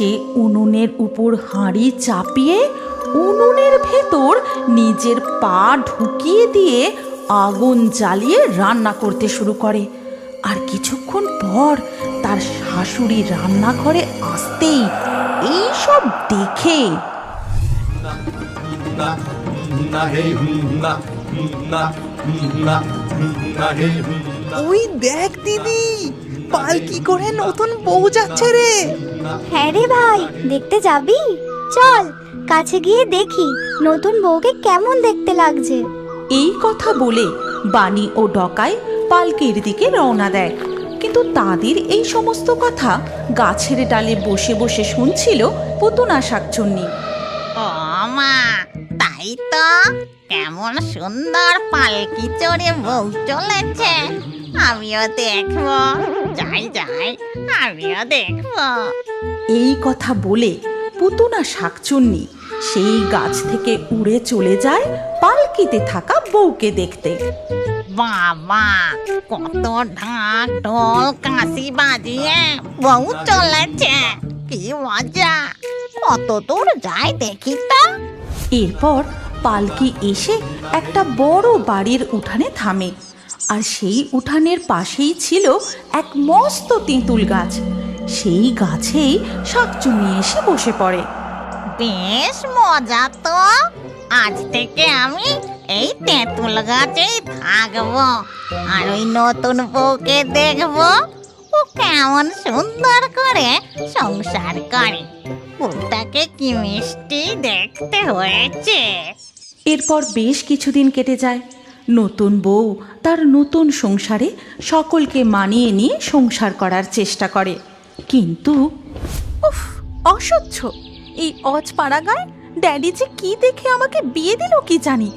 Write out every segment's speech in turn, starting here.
সে উনুনের উপর হাঁড়ি চাপিয়ে উনুনের ভেতর নিজের পা ঢুকিয়ে দিয়ে আগুন জ্বালিয়ে রান্না করতে শুরু করে। আর কিছুক্ষণ পর তার শাশুড়ি রান্নাঘরে আসতেই এই সব দেখে ওই দেখ দিদি, পালকি করে নতুন বউ যাচ্ছে রে। হ্যাঁ রে ভাই, দেখতে যাবি? চল কাছে গিয়ে দেখি নতুন বউকে কেমন দেখতে লাগছে। এই কথা বলে বানি ও ডকাই পালকির দিকে রওনা দেয়। কিন্তু তাদের এই সমস্ত কথা গাছের ডালে বসে বসে শুনছিল পুতুনা শাকচুন্নি। ও মা, তাই তো, কেমন সুন্দর পালকি চড়ে বউ চলেছে। আমিও দেখবো, যাই যাই, আমিও দেখবো। এই কথা বলে পুতুনা শাকচুন্নি সেই গাছ থেকে উড়ে চলে যায় পালকিতে থাকা বউকে দেখতে। বাবা, কত ঢাক ঢোল কাশি বাজিয়ে বউ চলেছে, কি মজা! কত দূর যায় দেখি তো। এরপর পালকি এসে একটা বড় বাড়ির উঠানে থামে। আর সেই উঠানের পাশেই ছিল এক মস্ত তেঁতুল গাছ। সেই গাছেই শাকচুন্নি এসে বসে পড়ে। বেশ মজা তো, আজ থেকে আমি এই তেঁতুল গাছেই থাকবো আর ওই নতুন বউকে দেখবো ও কেমন সুন্দর করে সংসার করে। বউটাকে কি মিষ্টি দেখতে হয়েছে। এরপর বেশ কিছুদিন কেটে যায়। নতুন বউ তার নতুন সংসারে সকলকে মানিয়ে নিয়ে সংসার করার চেষ্টা করে, কিন্তু উফ, অসহ্য! এই অজপাড়াগায় ড্যাডি যে কি দেখে আমাকে বিয়ে দিল কি জানি।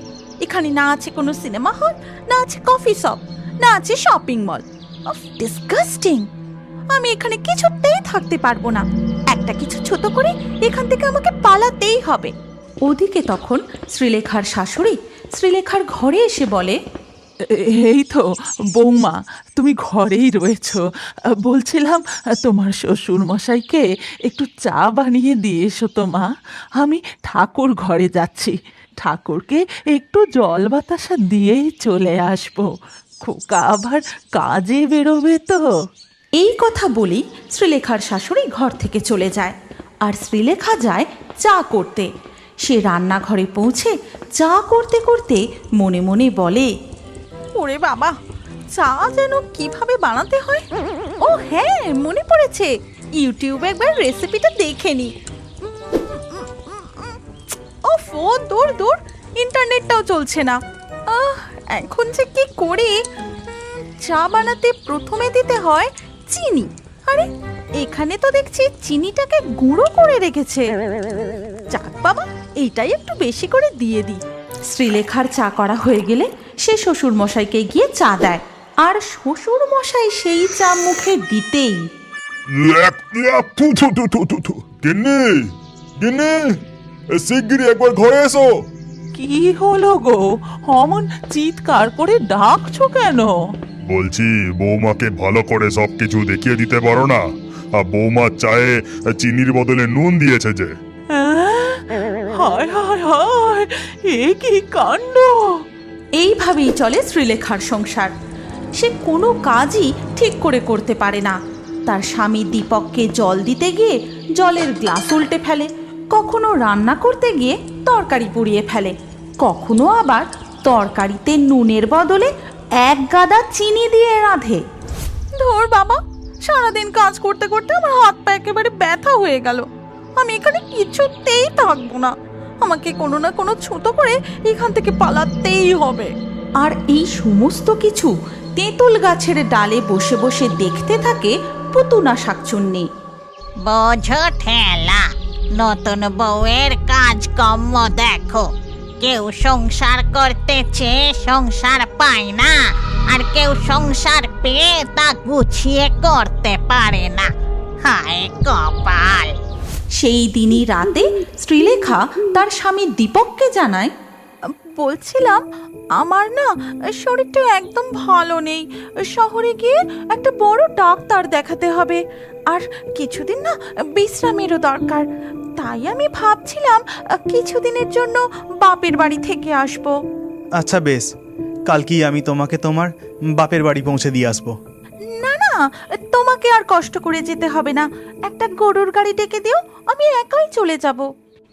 এখানে না আছে কোনো সিনেমা হল, না আছে কফি শপ, না আছে শপিং মল। ডিসগাস্টিং! আমি এখানে কিছুতেই থাকতে পারবো না। একটা কিছু ছোট করে এখান থেকে আমাকে পালাতেই হবে। ওদিকে তখন শ্রীলেখার শাশুড়ি শ্রীলেখার ঘরে এসে বলে, এই তো বৌমা, তুমি ঘরেই রয়েছ। বলছিলাম তোমার শ্বশুর মশাইকে একটু চা বানিয়ে দিয়ে এসো তো মা। আমি ঠাকুর ঘরে যাচ্ছি, ঠাকুরকে একটু জল বাতাসা দিয়েই চলে আসবো। খোকা আবার কাজে বেরোবে তো। এই কথা বলেই শ্রীলেখার শাশুড়ি ঘর থেকে চলে যায়। আর শ্রীলেখা যায় চা করতে। সে রান্নাঘরে পৌঁছে চা করতে করতে মনে মনে বলে, ওরে বাবা, চা যেন কিভাবে বানাতে হয়। ও হ্যাঁ, মনে পড়েছে, ইউটিউবে একবার রেসিপিটা দেখে নি। ও দূর দূর, ইন্টারনেটটাও চলছে না। এখন যে কি করি? চা বানাতে প্রথমে দিতে হয় চিনি। আরে এখানে তো দেখছি চিনিটাকে গুঁড়ো করে রেখেছে। যাক বাবা, এইটাই একটু বেশি করে দিয়ে দিই। শ্রীলেখার চা করা হয়ে গেলে সে শ্বশুর মশাইকে গিয়ে চা দেয়। আর শ্বশুর মশাই সেই চা মুখে দিতেই শিগগিরই একবার ঘরে এসো। কি হলো গো, অমন চিৎকার করে ডাকছো কেন? বলছি, বৌমাকে ভালো করে সবকিছু দেখিয়ে দিতে পারো না? আর বৌমার চায়ে চিনির বদলে নুন দিয়েছে যে। হায় হায় হায়, এ কি কাণ্ড! এইভাবেই চলে শ্রীলেখার সংসার। সে কোনো কাজই ঠিক করে করতে পারে না। তার স্বামী দীপককে জল দিতে গিয়ে জলের গ্লাস উল্টে ফেলে, কখনো রান্না করতে গিয়ে তরকারি পুড়িয়ে ফেলে, কখনো আবার তরকারিতে নুনের বদলে এক গাদা চিনি দিয়ে রাঁধে। ধর বাবা, সারাদিন কাজ করতে করতে আমার হাত পা একেবারে ব্যথা হয়ে গেল। আমি এখানে কিছুতেই থাকবো না। আমাকে কোনো না কোনো ছোট করে এখান থেকে পালাতেই হবে। আর এই সমস্ত কিছু তেঁতুল গাছের ডালে বসে বসে দেখতে থাকে পুতুনা শাকচুন্নি। বোঝো ঠেলা, নতুন বউয়ের কাজকর্ম দেখো। কেউ সংসার করতেছে, সংসার পায় না, আর কেউ সংসার পেয়ে তা গুছিয়ে করতে পারে না। হায় কপাল! সেই দিনই রাতে শ্রীলেখা তার স্বামী দীপককে জানায়, বলছিলাম আমার না শরীরটা একদম ভালো নেই, শহরে গিয়ে একটা বড় ডাক্তার দেখাতে হবে, আর কিছুদিন না বিশ্রামেরও দরকার। তাই আমি ভাবছিলাম কিছুদিনের জন্য বাপের বাড়ি থেকে আসবো। আচ্ছা বেশ, কালকেই আমি তোমাকে তোমার বাপের বাড়ি পৌঁছে দিয়ে আসবো। না না, তোমাকে আর কষ্ট করে যেতে হবে না, একটা গরুর গাড়ি ডেকে দিও, আমি একাই চলে যাব।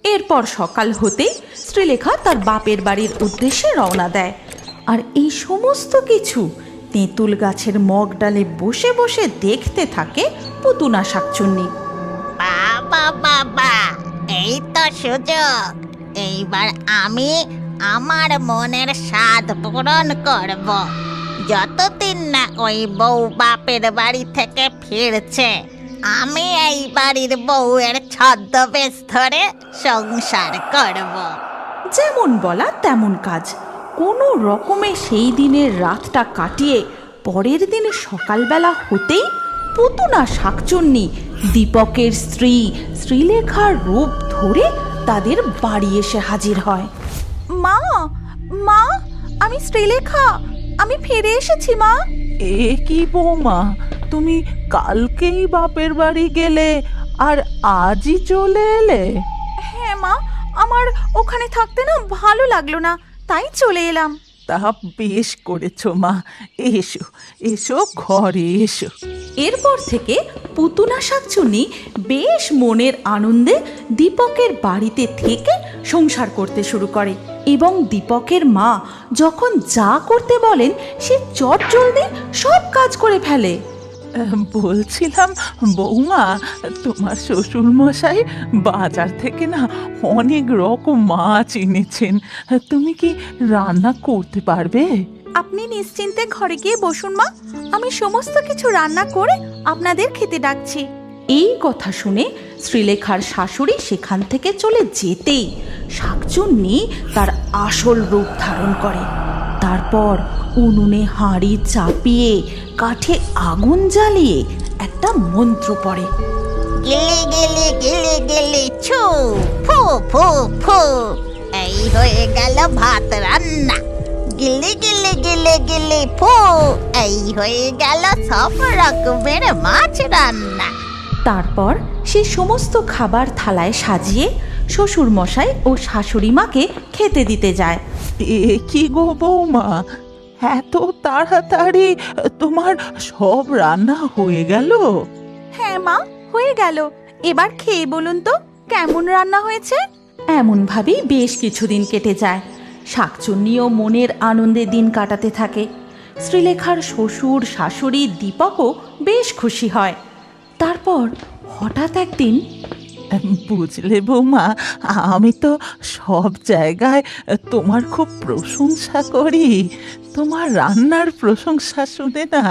এরপর সকাল হতেই শ্রীলেখা তার বাপের বাড়ির উদ্দেশ্যে রওনা দেয়। আর এই সমস্ত কিছু তেঁতুল গাছের মগ ডালে বসে বসে দেখতে থাকে পুতুনা শাকচুন্নি। বাবা বাবা, এই তো সুযোগ। এইবার আমি আমার মনের স্বাদ পূরণ করব। যতদিন না ওই বউ বাপের বাড়ি থেকে ফিরছে, আমি এই বাড়ির বউয়ের ছদ্মবেশ ধরে সংসার করব। যেমন বলা তেমন কাজ। কোনো রকমে সেই দিনের রাতটা কাটিয়ে পরের দিন সকালবেলা হতেই পুতুনা শাকচুন্নি দীপকের স্ত্রী শ্রীলেখার রূপ ধরে তাদের বাড়ি এসে হাজির হয়। মা, মা, আমি শ্রীলেখা, আমি ফিরে এসেছি মা। এ কি বৌমা, তুমি কালকেই বাপের বাড়ি গেলে আর আজই চলে এলে? হ্যাঁ মা, আমার ওখানে থাকতে না ভালো লাগলো না, তাই চলে এলাম। তা বেশ করেছো মা, এসো এসো, ঘরে এসো। এরপর থেকে পুতুনা শাকচুন্নি বেশ মনের আনন্দে দীপকের বাড়িতে থেকে সংসার করতে শুরু করে, এবং দীপকের মা যখন যা করতে বলেন সে চটজলদি সব কাজ করে ফেলে। বলছিলাম বৌমা, তোমার শ্বশুর মশাই বাজার থেকে না অনেক রকম মাছ এনেছেন, তুমি কি রান্না করতে পারবে? আপনি নিশ্চিন্তে ঘরে গিয়ে বসুন মা, আমি সমস্ত কিছু রান্না করে আপনাদের খেতে ডাকছি। এই কথা শুনে শ্রীলেখার শাশুড়ি সেখান থেকে চলে যেতেই শাকচুন্নি তার আসল রূপ ধারণ করে। তারপর উনুনে হাঁড়ি চাপিয়ে কাঠে আগুন জ্বালিয়ে একটা মন্ত্র পড়ে। গিলি গিলি গিলি গিলি ছু, ফু ফু ফু, এই হয়ে গেল ভাত রান্না। গিলি গিলি গিলি গিলি ফু, এই হয়ে গেল সব রকমের মাছ রান্না। তারপর সে সমস্ত খাবার থালায় সাজিয়ে শ্বশুর মশাই ও শাশুড়ি মাকে খেতে দিতে যায়। এ কি গো বৌমা, এত তাড়াতাড়ি তোমার সব রান্না হয়ে গেল? হ্যাঁ মা, হয়ে গেল। এবার খেয়ে বলুন তো কেমন রান্না হয়েছে। এমন ভাবেই বেশ কিছুদিন কেটে যায়। শাকচুন্নিও মনের আনন্দে দিন কাটাতে থাকে। শ্রীলেখার শ্বশুর শাশুড়ি দীপকও বেশ খুশি হয়। তারপর হঠাৎ একদিন, বুঝলে বৌমা, আমি তো সব জায়গায় তোমার খুব প্রশংসা করি। তোমার রান্নার প্রশংসা শুনে না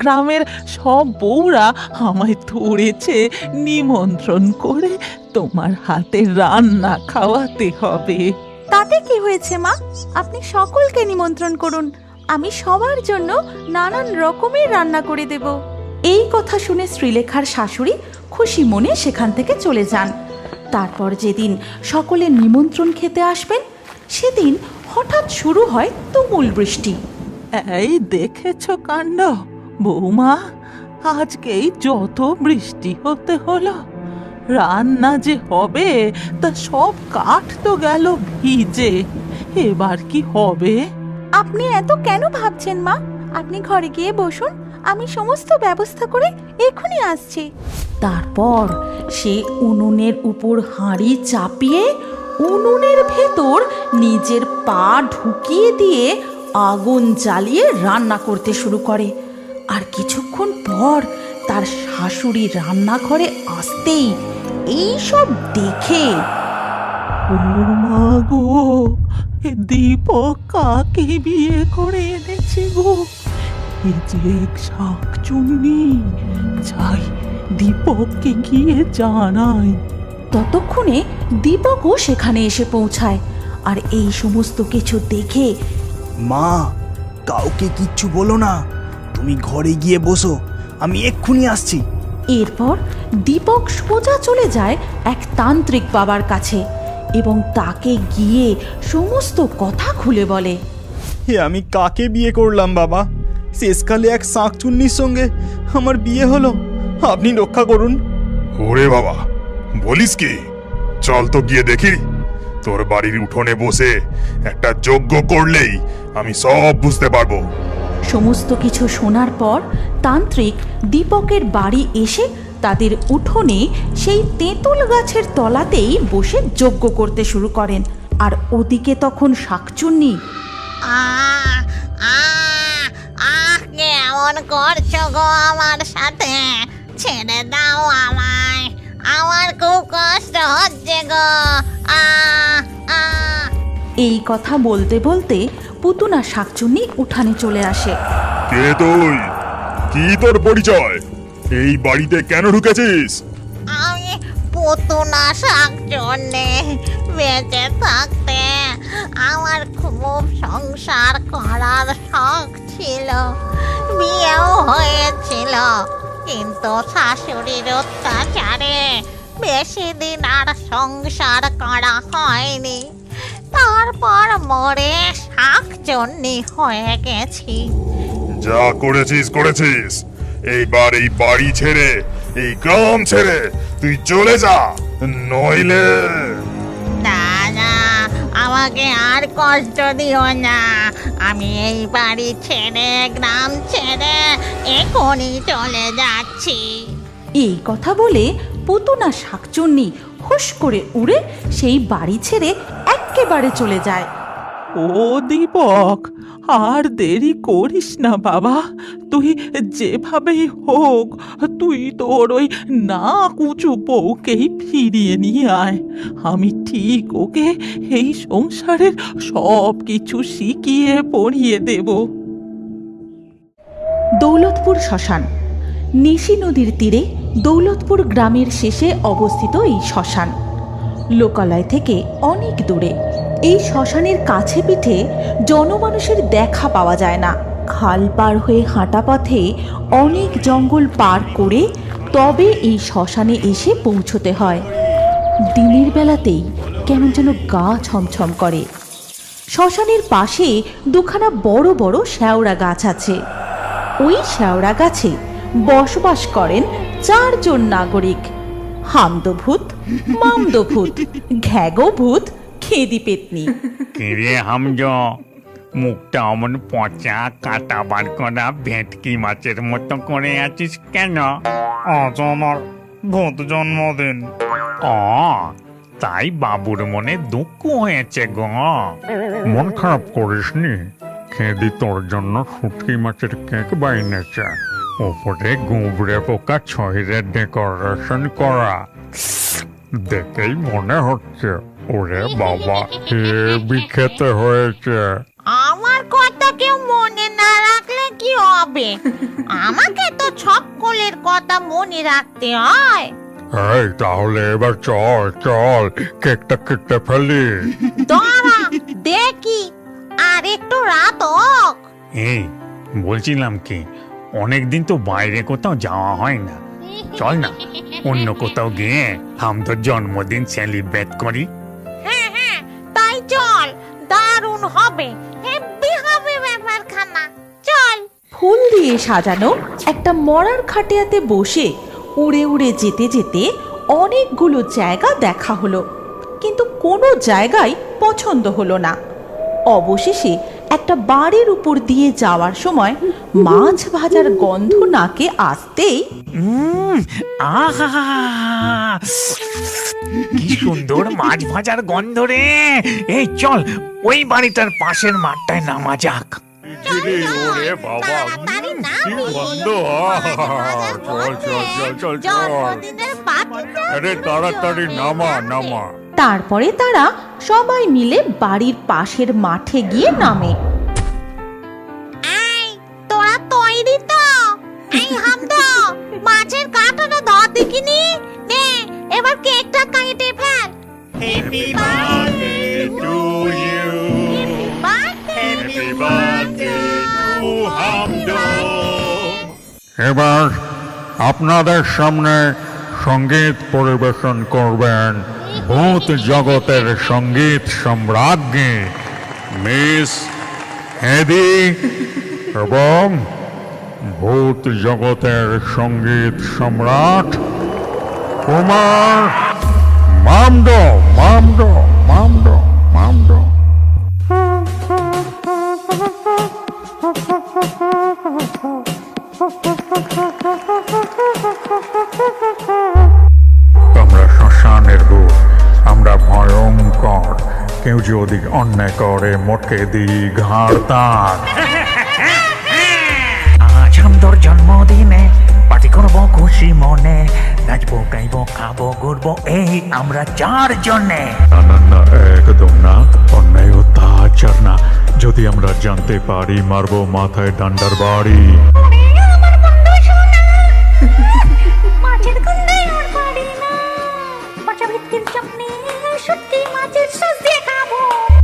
গ্রামের সব বউরা আমায় ধরেছে নিমন্ত্রণ করে তোমার হাতে রান্না খাওয়াতে হবে। তাতে কি হয়েছে মা, আপনি সকলকে নিমন্ত্রণ করুন, আমি সবার জন্য নানান রকমের রান্না করে দেব। এই কথা শুনে শ্রীলেখার শাশুড়ি খুশি মনে সেখান থেকে চলে যান। তারপর যেদিন সকলে নিমন্ত্রণ খেতে আসবেন সেদিন হঠাৎ শুরু হয় তুমুল বৃষ্টি। এই দেখেছো কাণ্ড বৌমা, আজকেই যত বৃষ্টি হতে হলো। রান্না যে হবে তা সব কাঠ তো গেল ভিজে, এবার কি হবে? আপনি এত কেন ভাবছেন মা, আপনি ঘরে গিয়ে বসুন, আমি সমস্ত ব্যবস্থা করে এখনই আসছি। তারপর সে উনুনের উপর হাঁড়ি চাপিয়ে উনুনের ভেতর নিজের পা ঢুকিয়ে দিয়ে আগুন জ্বালিয়ে রান্না করতে শুরু করে। আর কিছুক্ষণ পর তার শাশুড়ি রান্নাঘরে আসতেই এই সব দেখে, ও মা গো, এ দীপক কাকে বিয়ে করে এনেছে গো? এ যে এক শাকচুন্নি, যাই দীপককে গিয়ে জানাই। ততক্ষণে দীপকও সেখানে এসে পৌঁছায়। আর এই সমস্ত কিছু দেখে, মা, কাউকে কিচ্ছু বলো না, তুমি ঘরে গিয়ে বসো, আমি এক্ষুনি আসছি। এরপর দীপক সোজা চলে যায় এক তান্ত্রিক বাবার কাছে এবং তাকে গিয়ে সমস্ত কথা খুলে বলে। হে আমি কাকে বিয়ে করলাম বাবা? শেষকালে এক শাঁকচুন্নির সঙ্গে আমার বিয়ে হলো, আপনি রক্ষা করুন। ওরে বাবা, বলিস কি? চল তো গিয়ে দেখি। তোর বাড়ির উঠোনে বসে একটা যজ্ঞ করলেই আমি সব বুঝতে পারবো। সমস্ত কিছু শোনার পর তান্ত্রিক দীপকের বাড়ি এসে তাদের উঠোনে সেই তেঁতুল গাছের তলাতেই বসে যজ্ঞ করতে শুরু করেন। আর ওদিকে তখন শাকচুন্নি আহ আহ আহ কেমন করছো গো আমার সাথে? ছেড়ে দাও আমায়, আমার খুব কষ্ট হচ্ছে গো। আহ আহ এই কথা বলতে বলতে পুতুনা শাকচুন্নি উঠানে চলে আসে। কে তুই? কি তোর পরিচয়? এই বাড়িতে কেন ঢুকেছিস? আমি পুতুনা শাকচুন্নি। বেঁচে থাকতে আমার খুব সংসার করার শখ ছিল, বিয়েও হয়েছিল, কিন্তু শাশুড়ির অত্যাচারে বেশি দিন আর সংসার করা হয়নি। তারপর মরে শাকচুন্নি হয়ে গেছি। যা করেছিস করেছিস। এইবার এই বাড়ি ছেড়ে, এই গ্রাম ছেড়ে তুই চলে যা, নইলে দাদা, আমাকে আর কষ্ট দিও না। আমি এই বাড়ি ছেড়ে, গ্রাম ছেড়ে এখনই চলে যাচ্ছি। এই কথা বলে পুতুনা শাকচুন্নি হুশ করে উড়ে সেই বাড়ি ছেড়ে এক্কেবারে চলে যায়। ও দীপক, আর দেরি করিস না বাবা। তুই যেভাবেই হোক তুই তোর ওই না কুচু বউকেই ফিরিয়ে নিয়ে আয়। আমি ঠিক ওকে এই সংসারের সব কিছু শিখিয়ে পড়িয়ে দেব। দৌলতপুর শ্মশান। নিশি নদীর তীরে দৌলতপুর গ্রামের শেষে অবস্থিত এই শ্মশান। লোকালয় থেকে অনেক দূরে। এই শ্মশানের কাছে পিঠে জনমানুষের দেখা পাওয়া যায় না। খাল পার হয়ে হাঁটা পথে অনেক জঙ্গল পার করে তবে এই শ্মশানে এসে পৌঁছতে হয়। দিনের বেলাতেই কেমন যেন গা ছমছম করে। শ্মশানের পাশে দুখানা বড় বড় শেওড়া গাছ আছে। ওই শেওড়া গাছে বসবাস করেন 4 জন নাগরিক: হামদভূত, মামদভূত, ঘ্যাগভূত, খেদি পেতনি। কিরে হামজ, মুখটা অমন পচা কাটা বার করা ভেটকি মাছের মতো করে আছিস কেন? আজ আমার ভূত জন্মদিন। তাই বাবুর মনে দুঃখ হয়েছে গো। মন খারাপ করিসনি, খেদি তোর জন্য শুটকি মাছের কেক বানিয়েছে, ওপরে গুবরে পোকা ছয়রে ডেকোরেশন করা। দেখেই মনে হচ্ছে ওরে বাবা হেবি খেতে হয়েছে। আমার কথা কেউ মনে না রাখলে কি হবে? আমাকে তো সকলের কথা মনে রাখতে হয়। এই তাহলে এবার চল চল কেকটা কেটে ফেলি। দাঁড়া দেখি, আর একটু রাত হোক। এই বলছিলাম কি, অনেকদিন তো বাইরে কোথাও যাওয়া হয় না, চল না অন্য কোথাও গিয়ে হামদর জন্মদিন সেলিব্রেট করি। হ্যাঁ হ্যাঁ, তাই চল, দারুণ হবে, হেব্বি হবে ব্যাপারখানা। চল। ফুল দিয়ে সাজানো একটা মরার খাটিয়াতে বসে উড়ে উড়ে যেতে যেতে অনেকগুলো জায়গা দেখা হলো, কিন্তু কোনো জায়গায় পছন্দ হলো না। অবশেষে একটা বাড়ির উপর দিয়ে যাওয়ার সময় মাছ ভাজার গন্ধ নাকে আসতেই আহা, কি সুন্দর মাছ ভাজার গন্ধ রে! এই চল, ওই বাড়িটার পাশের মাঠটায় নামা যাক। ওরে বাবা তাড়াতাড়ি কি নামি। গন্ধ! চল চল চল চল চল। জন্মদিনের পার্টিটা আরে তাড়াতাড়ি নামা নামা। তারপরে তারা সবাই মিলে বাড়ির পাশের মাঠে গিয়ে নামে। এই, তোরা তৈরি তো? এই হামদা, মাছের কাঁটাটা ধর দেখিনি। নে, এবার কেকটা কেটে ফেল। Happy birthday to you, happy birthday to Hamad. এবার আপনাদের সামনে সঙ্গীত পরিবেশন করবেন ভূত জগতের সঙ্গীত সম্রাজ্ঞী মিস হেদি এবং ভূত জগতের সঙ্গীত সম্রাট কুমার মামডো মামডো মামডো মামডো। আমরা শ্মশানের ভূত, আমরা ভয়ঙ্কর। কেউ যদি অন্যায় করে মোটকে দিই ঘাড় তার। আজ আমদর জন্মদিনে পার্টি করবো খুশি মনে, নাচবো গাইবো খাবো ঘুরবো এই আমরা 4 জনে। না না না, একদম না, অন্যায় অত্যাচার না। যদি আমরা জানতে পারি মারবো মাথায় ডান্ডার বাড়ি।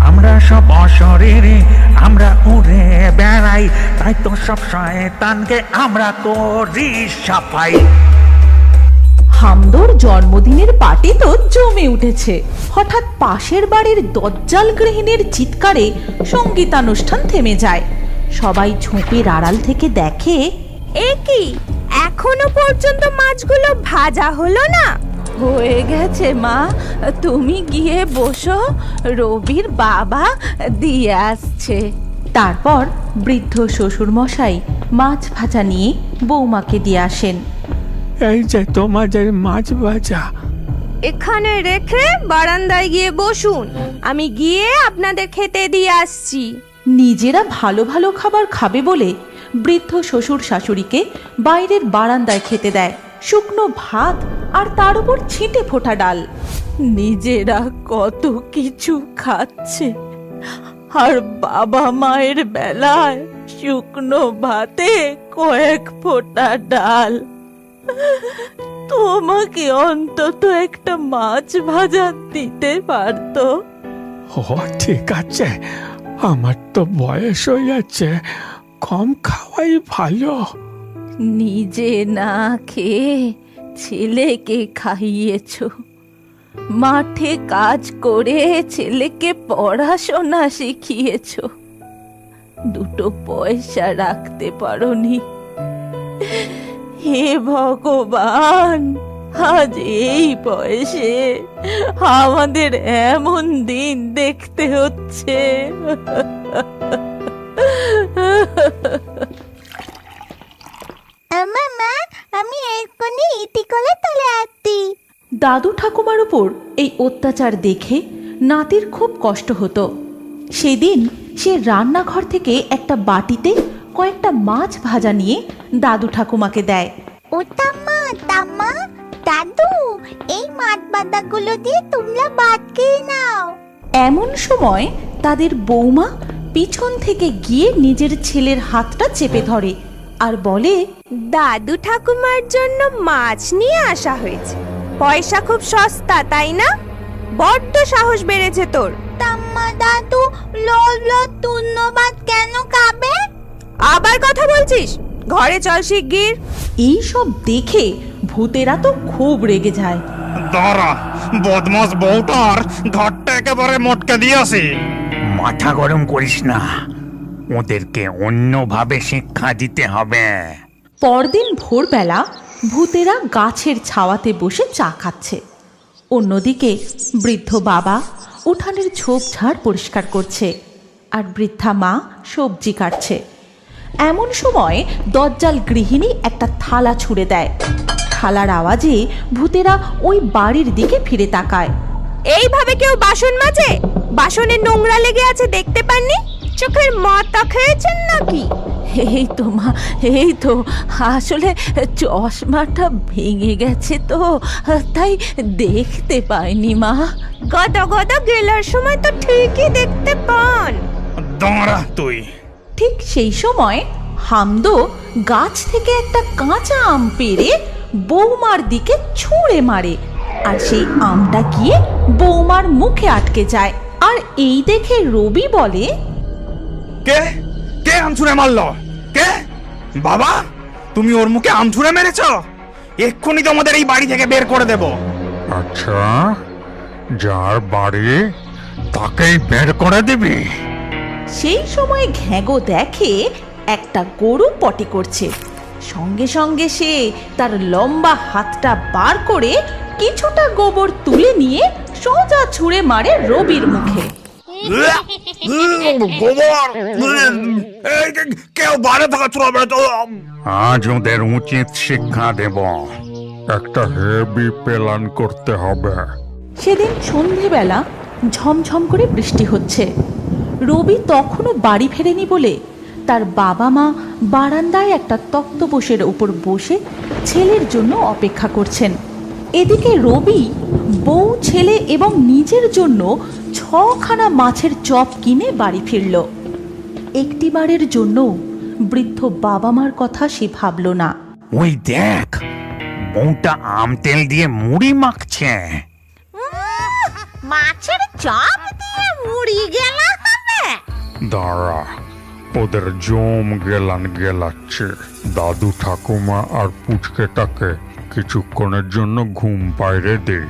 আমরা সব অশরীরী, আমরা উড়ে বেড়াই, তাই তো সব শয়তানকে আমরা করি সাফাই। হামদোর জন্মদিনের পার্টি তো জমে উঠেছে। হঠাৎ পাশের বাড়ির দজ্জাল গৃহিণীর চিৎকারে সঙ্গীতানুষ্ঠান থেমে যায়। সবাই ঝোপের আড়াল থেকে দেখে, এ কি, এখনো পর্যন্ত মাছগুলো ভাজা হলো না? হয়ে গেছে মা, তুমি গিয়ে বসো, রবির বাবা দিয়ে আসছে। তারপর বৃদ্ধ শ্বশুর মশাই মাছ ভাজা নিয়ে বৌমাকে দিয়ে আসেন। এই যে তোমাদের মাছ ভাজা। এখানে রেখে বারান্দায় গিয়ে বসুন, আমি গিয়ে আপনাদের খেতে দিয়ে আসছি। নিজেরা ভালো ভালো খাবার খাবে বলে বৃদ্ধ শ্বশুর শাশুড়িকে বাইরের বারান্দায় খেতে দেয় শুকনো ভাত আর তার উপর ছিটে ফোটা ডাল। নিজেরা কত কিছু খাচ্ছে, আর বাবা মায়ের বেলায় শুকনো ভাতে কয়েক ফোঁটা ডাল। তোমাকে অন্তত একটা মাছ ভাজা দিতে পারতো। ও ঠিক আছে, আমার তো বয়স হয়ে যাচ্ছে, কম খাওয়াই ভালো। নিজে না খেয়ে ছেলেকে খাইয়েছ, মাঠে কাজ করে ছেলেকে পড়াশোনা শিখিয়েছ, দুটো পয়সা রাখতে পারোনি। হে ভগবান, আজ এই বয়সে আমাদের এমন দিন দেখতে হচ্ছে। মা, আমি এক্ষুনি ইতিকলে তুলে আসছি। দাদু ঠাকুমার উপর এই অত্যাচার দেখে নাতির খুব কষ্ট হতো। সেদিন সে রান্নাঘর থেকে একটা বাটিতে কয়েকটা মাছ ভাজা নিয়ে দাদু ঠাকুমাকে দেয়। ও তাম্মা, তাম্মা, দাদু, এই মাছ বাদাগুলো দিয়ে তোমরা ভাত খেয়ে নাও। এমন সময় তাদের বৌমা পিছন থেকে গিয়ে নিজের ছেলের হাতটা চেপে ধরে আর বলে, দাদু ঠাকুমার জন্য মাছ নিয়ে আসা হয়েছে। পয়সা খুব সস্তা, তাই না? বড্ড সাহস বেড়েছে তোর। তাম্মা, দাদু ধন্যবাদ কেন খাবে? আবার কথা বলছিস? ঘরে চল শিগগির। এই সব দেখে ভূতেরা তো খুব রেগে যায়। দাঁড়া, বদমাস বউটার ঘরটা একেবারে মটকে দিয়ে আসি। মাথা গরম করিস না, ওদেরকে অন্যভাবে শিক্ষা দিতে হবে। পরদিন ভোরবেলা ভূতেরা গাছের ছাওয়াতে বসে চা খাচ্ছে। অন্যদিকে বৃদ্ধ বাবা উঠানের ঝোপঝাড় পরিষ্কার করছে আর বৃদ্ধা মা সবজি কাটছে। এমন সময় দজ্জাল গৃহিণী একটা থালা ছুঁড়ে দেয়। থালার আওয়াজে ভূতেরা ওই বাড়ির দিকে ফিরে তাকায়। এইভাবে কেউ বাসন মাজে? বাসনে নোংরা লেগে আছে দেখতে পাননি? চোখের মাথা খেয়েছেন নাকি? এই তো মা, এই তো, আসলে চশমাটা ভেঙে গেছে তো, তাই দেখতে পাইনি মা। গদ গদ গেলার সময় তো ঠিকই দেখতে পান। দাঁড়া তুই। ঠিক সেই সময় হামদো গাছ থেকে একটা কাঁচা আম পেড়ে বৌমার দিকে ছুঁড়ে মারে, আর সেই আমটা গিয়ে বৌমার মুখে আটকে যায়। আর এই দেখে রবি বলে, কে কে আম ছুঁড়ে মারলো? কে? বাবা, তুমি ওর মুখে আম ছুঁড়ে মেরেছ? এক্ষুনি তোমাদের এই বাড়ি থেকে বের করে দেব। আচ্ছা, যার বাড়ি তাকেই বের করে দিবি? সেই সময় ঘ্যাগো দেখে একটা গরু পটি করছে। সঙ্গে সঙ্গে সে তার লম্বা হাতটা বার করে কিছুটা গোবর তুলে নিয়ে সোজা ছুঁড়ে মারে রবির মুখে। কেউ বাইরে থাকা চলবে তো। আজ ওদের উচিত শিক্ষা দেব। একটা হেভি প্ল্যান করতে হবে। সেদিন সন্ধেবেলা ঝমঝম করে বৃষ্টি হচ্ছে। রবি তখনও বাড়ি ফেরেনি বলে তার বাবা মা বারান্দায় একটা তক্তপোষের উপর বসে ছেলের জন্য অপেক্ষা করছেন। এদিকে রবি বউ, ছেলে এবং নিজের জন্য 6খানা মাছের চপ কিনে বাড়ি ফিরল। একটিবারের জন্য বৃদ্ধ বাবা মার কথা সে ভাবল না। ওই দেখ, বউটা আম তেল দিয়ে মুড়ি মাখছে। মাছের চপ দিয়ে মুড়ি গেলা হবে? দাঁড়া, ওদের জম গেলাচ্ছে। দাদু ঠাকুমা আর পুচকেটাকে কিছুক্ষণের জন্য ঘুম পাইরে দে,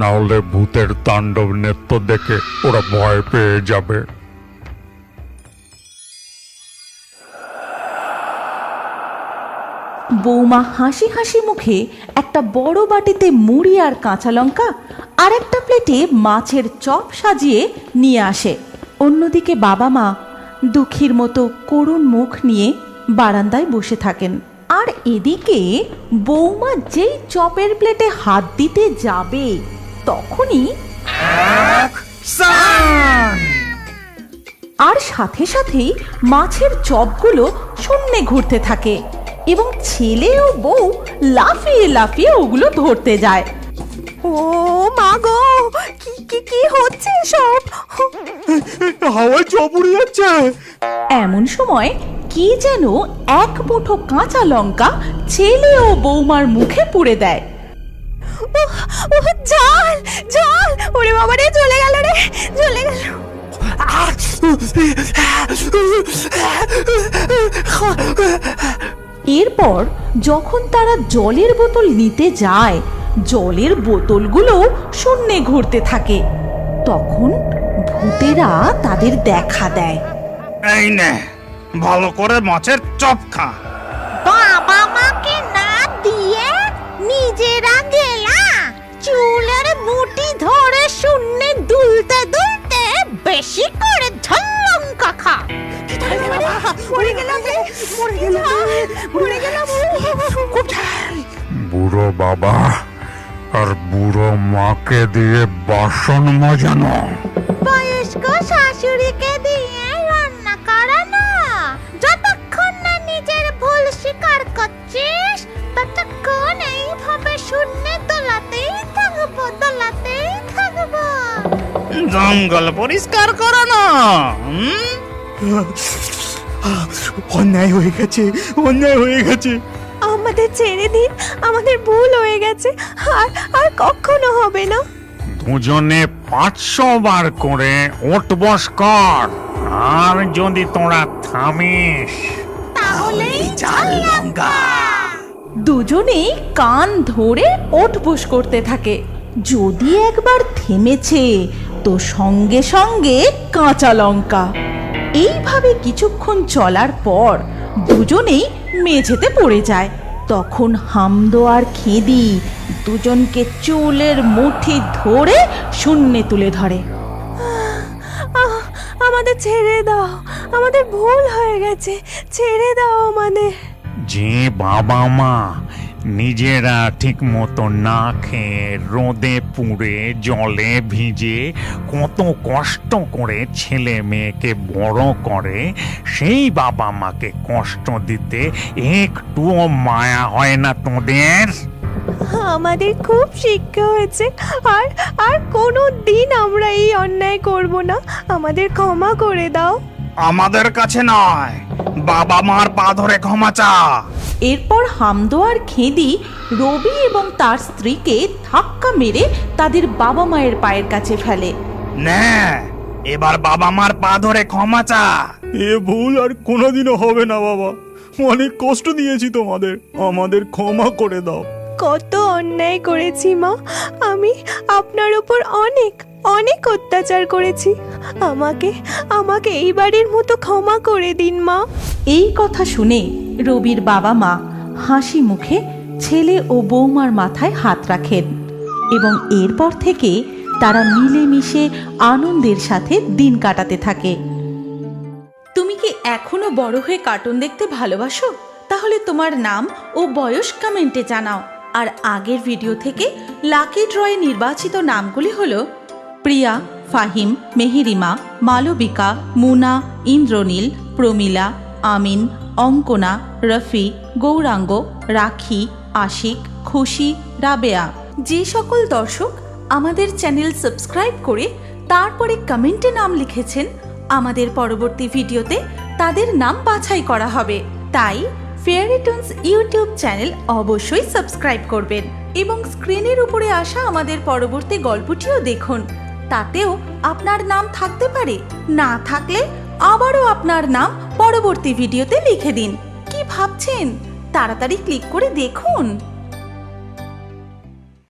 নাহলে ভূতের তাণ্ডব নৃত্য দেখে ওরা ভয় পেয়ে যাবে। বৌমা হাসি হাসি মুখে একটা বড় বাটিতে মুড়ি আর কাঁচা লঙ্কা আর একটা প্লেটে মাছের চপ সাজিয়ে নিয়ে আসে। অন্যদিকে বাবা মা দুঃখীর মতো করুণ মুখ নিয়ে বারান্দায় বসে থাকেন। আর এদিকে বৌমা যেই চপের প্লেটে হাত দিতে যাবে তখনই আর সাথে সাথেই মাছের চপগুলো শূন্যে ঘুরতে থাকে এবং ছেলে ও বউ লাফিয়ে লাফিয়ে ওগুলো ধরতে যায়। ও মা গো, কি হচ্ছে সব? হাওয়ায় চপ উড়ে যাচ্ছে। এমন সময় কি যেন এক মুঠো কাঁচা লঙ্কা ছেলে ও বৌমার মুখে পুড়ে দেয়। ও জল জল, ওরে বাবা রে, চলে গেল রে, চলে গেল। এরপর যখন তারা জলের বোতল নিতে যায়, জলের বোতলগুলো শূন্যে ঘুরতে থাকে। তখন ভূতেরা তাদের দেখা দেয়। এই নে, ভালো করে মাছের চপ খা। বাবা মাকে না দিয়ে নিজেরা গেলা, চুলের মুঠি ধরে শূন্যে দুলতে দুলতে বেশি করে ঝাল লঙ্কা খা। বুড়ো বাবা আর বুড়ো মাকে দিয়ে বাসন মজানো, বয়স্ক শাশুড়িকে দিয়ে রান্না করানো। যতক্ষণ না নিজের ভুল স্বীকার করছিস ততক্ষণ এইভাবে শূন্যে দোলাতেই থাকবো। জঙ্গল পরিষ্কার করো না। অন্যায় হয়ে গেছে, অন্যায় হয়ে গেছে। আমাদের ছেড়ে দিন, আমাদের ভুল হয়ে গেছে, আর কখনো হবে না। দুজনে 500 বার করে ওঠ বস কর, আর যদি তোরা থামিস তাহলেই ঝাল লঙ্কা। দুজনেই কান ধরে ওঠবোস করতে থাকে। যদি একবার থেমেছে তো সঙ্গে সঙ্গে কাঁচা লঙ্কা। এইভাবে কিছুক্ষণ চলার পর দুজনেই মেঝেতে পড়ে যায়। তখন হামদো আর খেদি দুজনকে চুলের মুঠি ধরে শূন্যে তুলে ধরে। আমাদের ছেড়ে দাও, আমাদের ভুল হয়ে গেছে, ছেড়ে দাও আমাদের। যে বাবা মা নিজেরা ঠিক মতো না খেয়ে রোদে পুড়ে জলে ভিজে কত কষ্ট করে ছেলে মেয়েকে বড় করে, সেই বাবা মাকে কষ্ট দিতে একটুও মায়া হয় না তোদের? আমাদের খুব শিক্ষা হয়েছে, আর কোনো দিন আমরা এই অন্যায় করব না। আমাদের ক্ষমা করে দাও। আমাদের কাছে নয়, বাবা মার পা ধরে ক্ষমা চা। এরপর হামদো আর খেদি রবি এবং তার স্ত্রীকে ধাক্কা মেরে তাদের বাবা মায়ের পায়ের কাছে ফেলে। নে, এবার বাবা মার পা ধরে ক্ষমা চা। এ ভুল আর কোনোদিনও হবে না বাবা। অনেক কষ্ট দিয়েছি তোমাদের, আমাদের ক্ষমা করে দাও। কত অন্যায় করেছি মা। আমি আপনার উপর অনেক অনেক অত্যাচার করেছি। আমাকে আমাকে এই বাড়ির মতো ক্ষমা করে দিন মা। এই কথা শুনে রবির বাবা মা হাসি মুখে ছেলে ও বৌমার মাথায় হাত রাখেন এবং এরপর থেকে তারা মিলেমিশে আনন্দের সাথে দিন কাটাতে থাকে। তুমি কি এখনো বড় হয়ে কার্টুন দেখতে ভালোবাসো? তাহলে তোমার নাম ও বয়স কমেন্টে জানাও। আর আগের ভিডিও থেকে লাকি ড্রয়ে নির্বাচিত নামগুলি হলো প্রিয়া, ফাহিম, মেহেরিমা, মালবিকা, মুনা, ইন্দ্রনীল, প্রমীলা, আমিন, অঙ্কনা, রফি, গৌরাঙ্গ, রাখি, আশিক, খুশি, রাবেয়া। যে সকল দর্শক আমাদের চ্যানেল সাবস্ক্রাইব করে তারপরে কমেন্টে নাম লিখেছেন, আমাদের পরবর্তী ভিডিওতে তাদের নাম বাছাই করা হবে। তাই ফেয়ারি টুনস ইউটিউব চ্যানেল অবশ্যই সাবস্ক্রাইব করবেন এবং স্ক্রিনের উপরে আসা আমাদের পরবর্তী গল্পটিও দেখুন। তাতেও আপনার নাম থাকতে পারে, না থাকলে আবারও আপনার নাম পরবর্তী ভিডিওতে লিখে দিন। কি ভাবছেন? তাড়াতাড়ি ক্লিক করে দেখুন।